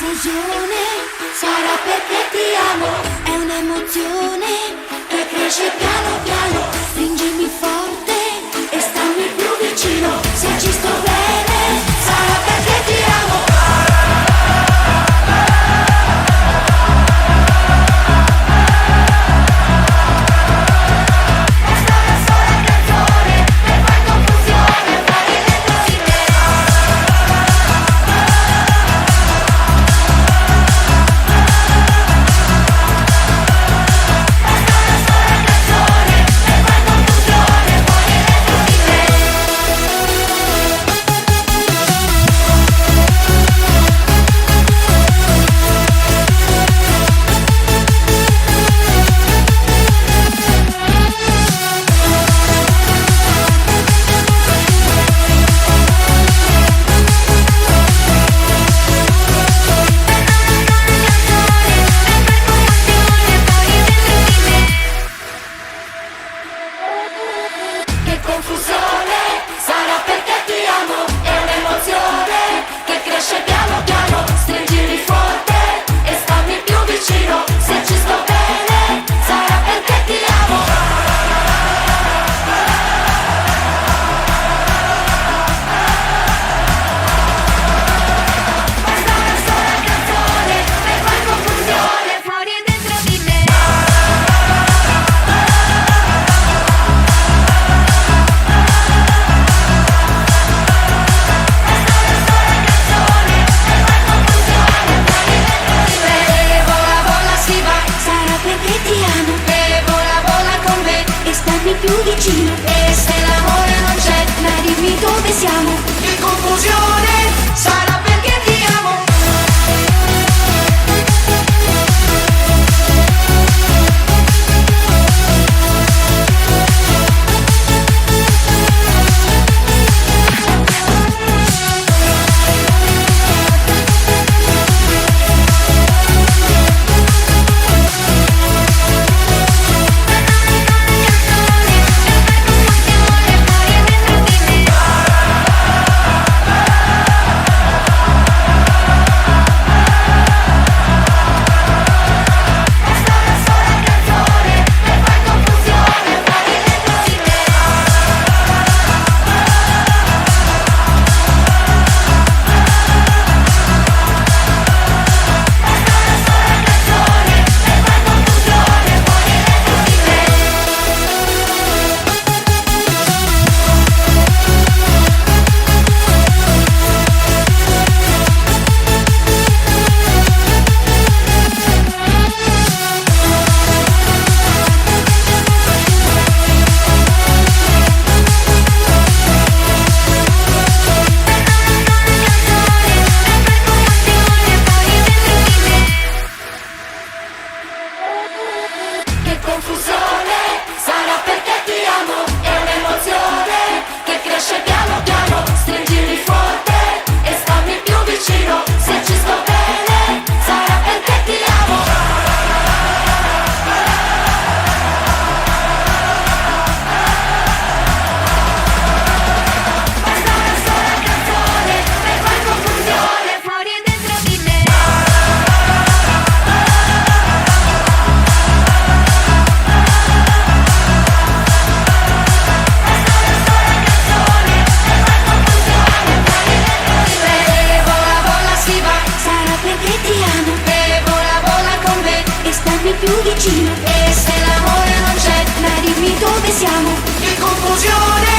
confusione, sarà perché ti amo. È un'emozione che cresce piano piano. Stringimi forte e stammi più vicino. Se ci sto bene, sarà perché ti amo. Confusione, sarà perché ti amo. È un'emozione che cresce piano piano. Stringimi forte e stammi più vicino. Se ci sto bene, sarà perché ti amo. Basta una sola canzone per far confusione fuori e dentro di me. Più vicino. E se l'amore non c'è, ma dimmi dove siamo. Che confusione, sarà perché ti amo. Confusione, sarà perché ti amo. È un'emozione che cresce piano piano. Stringimi forte e stammi più vicino. Se ci sto bene, sarà perché ti amo. Basta una sola canzone per far confusione fuori e dentro di me. Più vicino. E se l'amore non c'è, ma dimmi dove siamo. Che confusione,